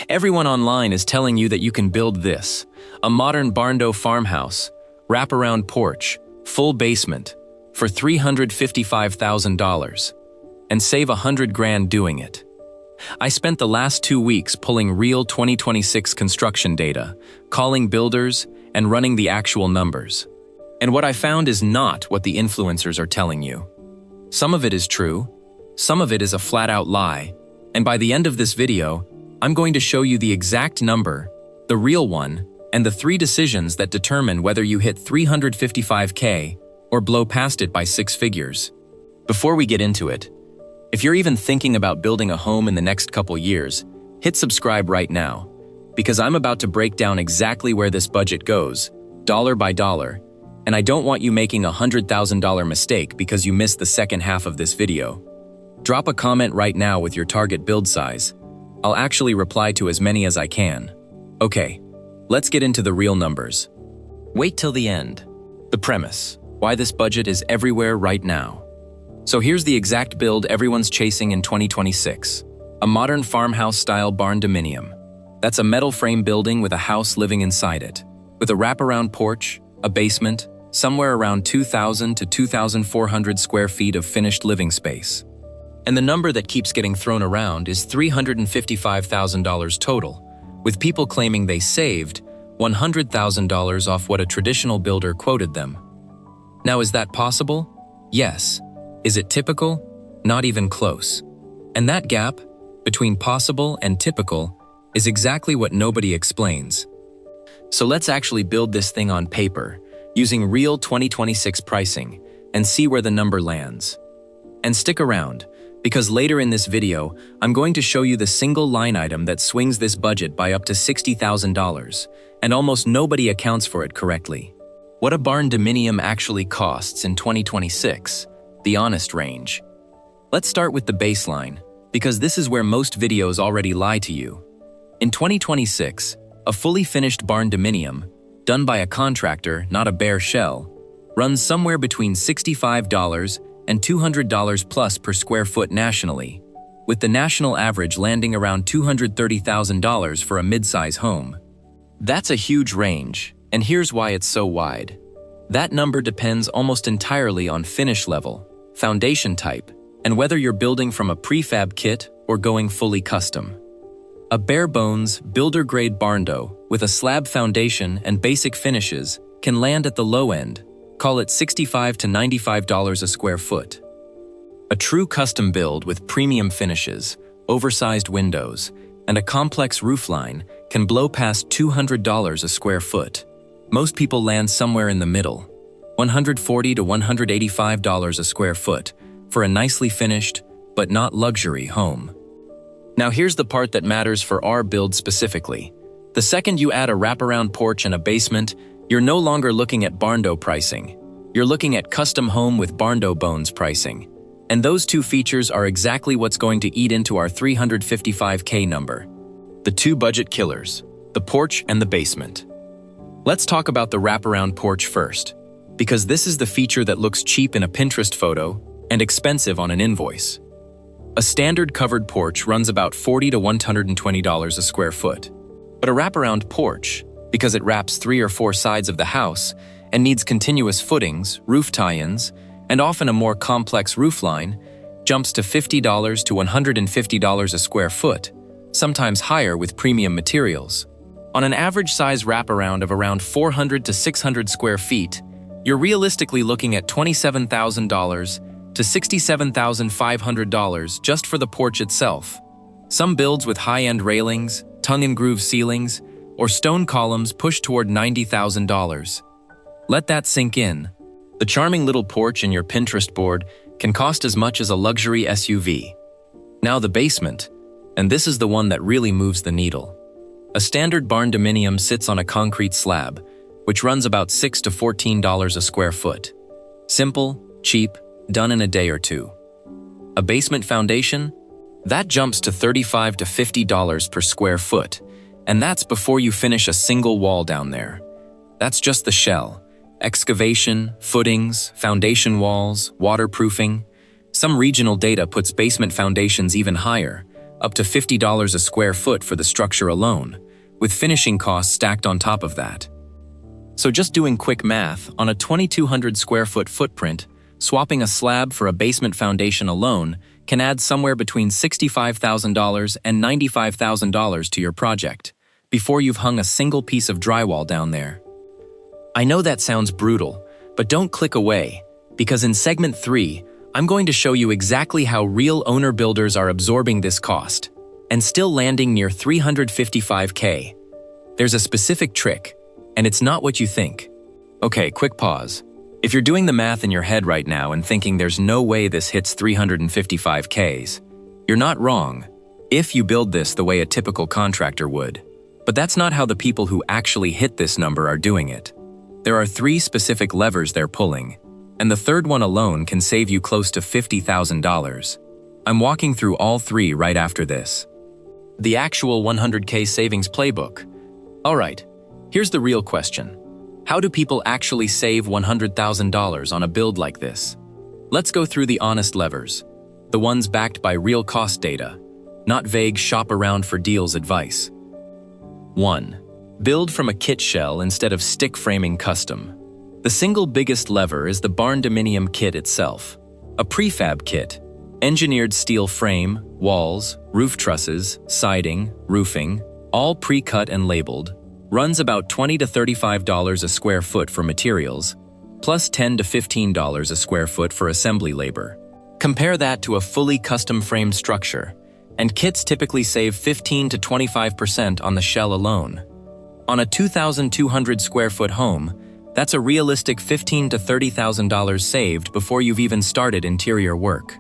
Everyone online is telling you that you can build this, a modern Barndo farmhouse, wraparound porch, full basement, for $355,000, and save $100,000 doing it. I spent the last 2 weeks pulling real 2026 construction data, calling builders, and running the actual numbers. And what I found is not what the influencers are telling you. Some of it is true, some of it is a flat-out lie, and by the end of this video, I'm going to show you the exact number, the real one, and the 3 decisions that determine whether you hit $355K or blow past it by 6 figures. Before we get into it, if you're even thinking about building a home in the next couple years, hit subscribe right now, because I'm about to break down exactly where this budget goes, dollar by dollar, and I don't want you making a $100,000 mistake because you missed the second half of this video. Drop a comment right now with your target build size. I'll actually reply to as many as I can. Okay, let's get into the real numbers. Wait till the end. The premise, why this budget is everywhere right now. So here's the exact build everyone's chasing in 2026. A modern farmhouse-style Barndominium. That's a metal frame building with a house living inside it, with a wraparound porch, a basement, somewhere around 2,000 to 2,400 square feet of finished living space. And the number that keeps getting thrown around is $355,000 total, with people claiming they saved $100,000 off what a traditional builder quoted them. Now, is that possible? Yes. Is it typical? Not even close. And that gap between possible and typical is exactly what nobody explains. So let's actually build this thing on paper, using real 2026 pricing, and see where the number lands. And stick around, because later in this video, I'm going to show you the single line item that swings this budget by up to $60,000, and almost nobody accounts for it correctly. What a Barndominium actually costs in 2026, the honest range. Let's start with the baseline, because this is where most videos already lie to you. In 2026, a fully finished Barndominium, done by a contractor, not a bare shell, runs somewhere between $65 and $200 plus per square foot nationally, with the national average landing around $230,000 for a mid-size home. That's a huge range, and here's why it's so wide. That number depends almost entirely on finish level, foundation type, and whether you're building from a prefab kit or going fully custom. A bare-bones, builder-grade Barndo with a slab foundation and basic finishes can land at the low end, call it $65 to $95 a square foot. A true custom build with premium finishes, oversized windows, and a complex roofline can blow past $200 a square foot. Most people land somewhere in the middle, $140 to $185 a square foot, for a nicely finished, but not luxury home. Now here's the part that matters for our build specifically. The second you add a wraparound porch and a basement, you're no longer looking at Barndo pricing. You're looking at custom home with Barndo bones pricing. And those 2 features are exactly what's going to eat into our $355K number. The 2 budget killers, the porch and the basement. Let's talk about the wraparound porch first, because this is the feature that looks cheap in a Pinterest photo and expensive on an invoice. A standard covered porch runs about $40 to $120 a square foot. But a wraparound porch, because it wraps 3 or 4 sides of the house and needs continuous footings, roof tie-ins, and often a more complex roofline, jumps to $50 to $150 a square foot, sometimes higher with premium materials. On an average size wraparound of around 400 to 600 square feet, you're realistically looking at $27,000 to $67,500 just for the porch itself. Some builds with high-end railings, tongue-and-groove ceilings, or stone columns push toward $90,000. Let that sink in. The charming little porch in your Pinterest board can cost as much as a luxury SUV. Now the basement, and this is the one that really moves the needle. A standard Barndominium sits on a concrete slab, which runs about $6 to $14 a square foot. Simple, cheap, done in a day or 2. A basement foundation? That jumps to $35 to $50 per square foot, and that's before you finish a single wall down there. That's just the shell. Excavation, footings, foundation walls, waterproofing. Some regional data puts basement foundations even higher, up to $50 a square foot for the structure alone, with finishing costs stacked on top of that. So just doing quick math, on a 2,200 square foot footprint, swapping a slab for a basement foundation alone can add somewhere between $65,000 and $95,000 to your project, before you've hung a single piece of drywall down there. I know that sounds brutal, but don't click away, because in segment 3, I'm going to show you exactly how real owner builders are absorbing this cost, and still landing near $355K. There's a specific trick, and it's not what you think. Okay, quick pause. If you're doing the math in your head right now and thinking there's no way this hits 355Ks, you're not wrong, if you build this the way a typical contractor would. But that's not how the people who actually hit this number are doing it. There are 3 specific levers they're pulling, and the third one alone can save you close to $50,000. I'm walking through all 3 right after this. The actual 100K savings playbook. Alright, here's the real question. How do people actually save $100,000 on a build like this? Let's go through the honest levers, the ones backed by real cost data, not vague shop around for deals advice. 1. Build from a kit shell instead of stick framing custom. The single biggest lever is the Barndominium kit itself, a prefab kit, engineered steel frame, walls, roof trusses, siding, roofing, all pre-cut and labeled, runs about $20 to $35 a square foot for materials, plus $10 to $15 a square foot for assembly labor. Compare that to a fully custom frame structure, and kits typically save 15 to 25% on the shell alone. On a 2,200 square foot home, that's a realistic $15,000 to $30,000 saved before you've even started interior work.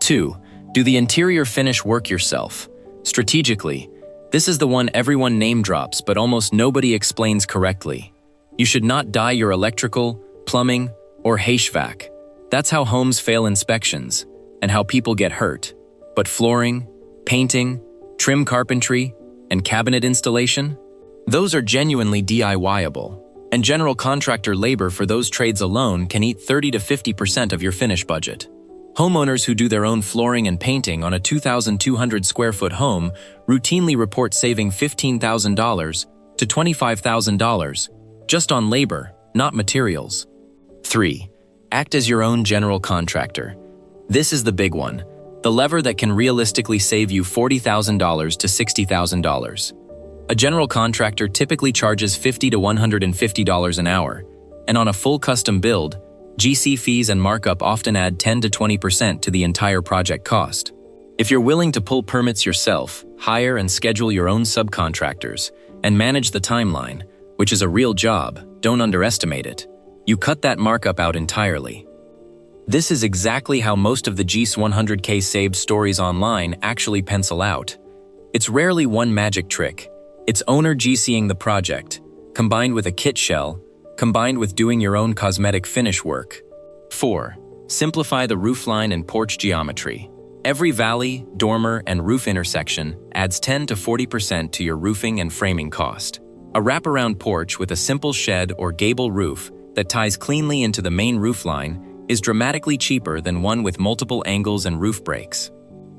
2. Do the interior finish work yourself. Strategically, this is the one everyone name drops but almost nobody explains correctly. You should not dye your electrical, plumbing, or HVAC. That's how homes fail inspections, and how people get hurt. But flooring, painting, trim carpentry, and cabinet installation? Those are genuinely DIY-able, and general contractor labor for those trades alone can eat 30 to 50% of your finish budget. Homeowners who do their own flooring and painting on a 2,200 square foot home routinely report saving $15,000 to $25,000 just on labor, not materials. 3. Act as your own general contractor. This is the big one, the lever that can realistically save you $40,000 to $60,000. A general contractor typically charges $50 to $150 an hour, and on a full custom build, GC fees and markup often add 10 to 20% to the entire project cost. If you're willing to pull permits yourself, hire and schedule your own subcontractors, and manage the timeline, which is a real job, don't underestimate it. You cut that markup out entirely. This is exactly how most of the GC 100K saved stories online actually pencil out. It's rarely one magic trick. It's owner GCing the project, combined with a kit shell, combined with doing your own cosmetic finish work. 4. Simplify the roofline and porch geometry. Every valley, dormer, and roof intersection adds 10 to 40% to your roofing and framing cost. A wraparound porch with a simple shed or gable roof that ties cleanly into the main roofline is dramatically cheaper than one with multiple angles and roof breaks.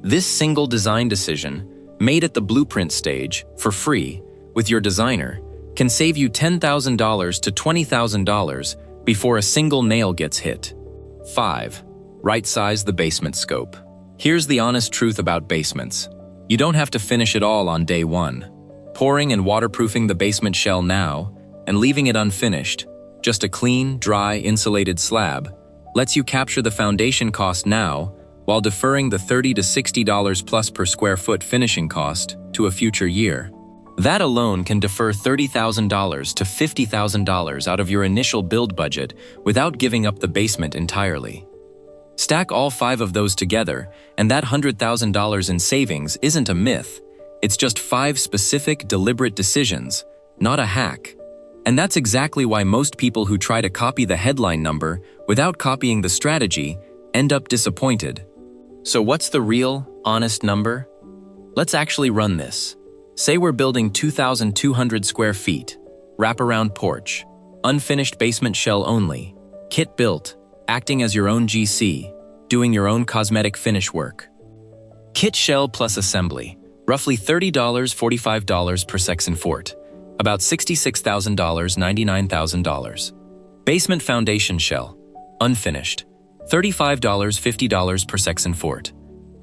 This single design decision, made at the blueprint stage, for free, with your designer, can save you $10,000 to $20,000 before a single nail gets hit. 5. Right-size the basement scope. Here's the honest truth about basements. You don't have to finish it all on day one. Pouring and waterproofing the basement shell now, and leaving it unfinished, just a clean, dry, insulated slab, lets you capture the foundation cost now while deferring the $30 to $60 plus per square foot finishing cost to a future year. That alone can defer $30,000 to $50,000 out of your initial build budget without giving up the basement entirely. Stack all 5 of those together, and that $100,000 in savings isn't a myth. It's just 5 specific, deliberate decisions, not a hack. And that's exactly why most people who try to copy the headline number without copying the strategy end up disappointed. So what's the real, honest number? Let's actually run this. Say we're building 2,200 square feet, wraparound porch, unfinished basement shell only, kit built, acting as your own GC, doing your own cosmetic finish work. Kit shell plus assembly, roughly $30, $45 per section fort, about $66,000, $99,000. Basement foundation shell, unfinished, $35, $50 per section fort.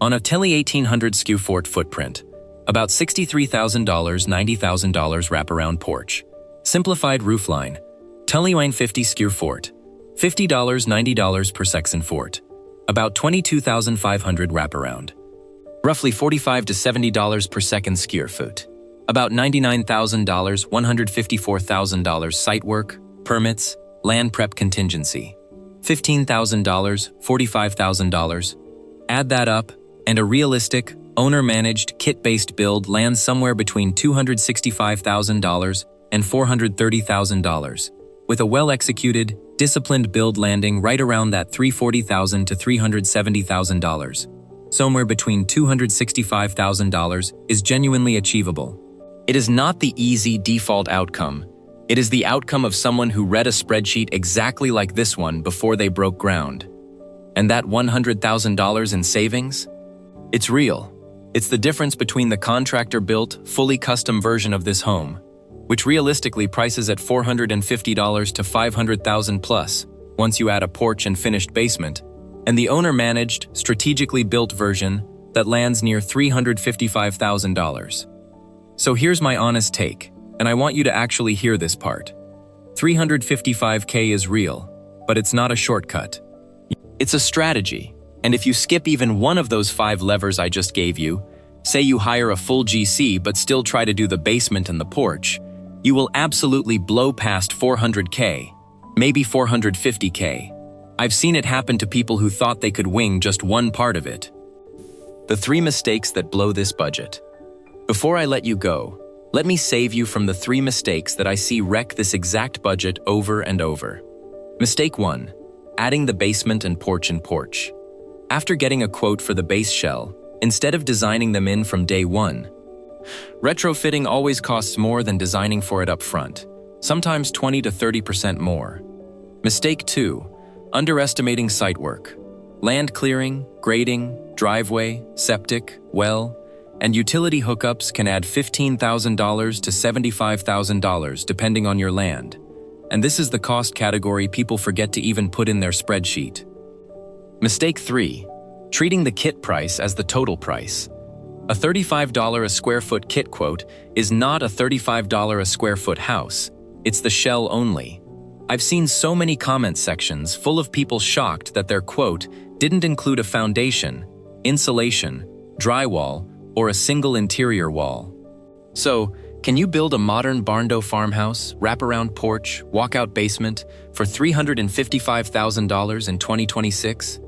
On a Telly 1800 skew fort footprint, about $63,000, $90,000 wraparound porch. Simplified roofline, Telly 150 skew fort, $50, $90 per section fort, about $22,500 wraparound. Roughly $45 to $70 per second skewer foot, about $99,000, $154,000 site work, permits, land prep contingency, $15,000, $45,000. Add that up, and a realistic, owner-managed, kit-based build lands somewhere between $265,000 and $430,000, with a well-executed, disciplined build landing right around that $340,000 to $370,000. Somewhere between $265,000 is genuinely achievable. It is not the easy default outcome. It is the outcome of someone who read a spreadsheet exactly like this one before they broke ground. And that $100,000 in savings? It's real. It's the difference between the contractor-built, fully custom version of this home, which realistically prices at $450 to $500,000 plus, once you add a porch and finished basement, and the owner-managed, strategically built version that lands near $355,000. So here's my honest take, and I want you to actually hear this part. $355K is real, but it's not a shortcut. It's a strategy, and if you skip even one of those 5 levers I just gave you, say you hire a full GC but still try to do the basement and the porch, you will absolutely blow past $400K, maybe $450K. I've seen it happen to people who thought they could wing just one part of it. The 3 mistakes that blow this budget. Before I let you go, let me save you from the 3 mistakes that I see wreck this exact budget over and over. Mistake 1. Adding the basement and porch. After getting a quote for the base shell, instead of designing them in from day one, retrofitting always costs more than designing for it up front, sometimes 20 to 30% more. Mistake 2. Underestimating site work. Land clearing, grading, driveway, septic, well, and utility hookups can add $15,000 to $75,000 depending on your land. And this is the cost category people forget to even put in their spreadsheet. Mistake 3. Treating the kit price as the total price. A $35 a square foot kit quote is not a $35 a square foot house. It's the shell only. I've seen so many comment sections full of people shocked that their quote didn't include a foundation, insulation, drywall, or a single interior wall. So, can you build a modern Barndo farmhouse, wraparound porch, walkout basement for $355,000 in 2026?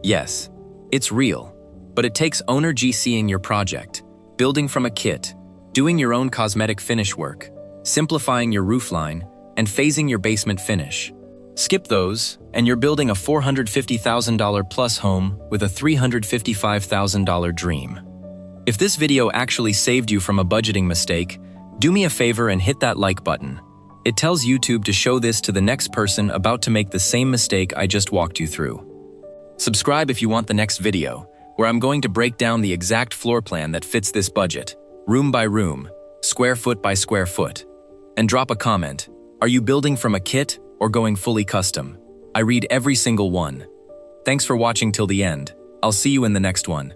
Yes, it's real, but it takes owner GCing your project, building from a kit, doing your own cosmetic finish work, simplifying your roofline, and phasing your basement finish. Skip those, and you're building a $450,000 plus home with a $355,000 dream. If this video actually saved you from a budgeting mistake, do me a favor and hit that like button. It tells YouTube to show this to the next person about to make the same mistake I just walked you through. Subscribe if you want the next video, where I'm going to break down the exact floor plan that fits this budget, room by room, square foot by square foot. And drop a comment. Are you building from a kit or going fully custom? I read every single one. Thanks for watching till the end. I'll see you in the next one.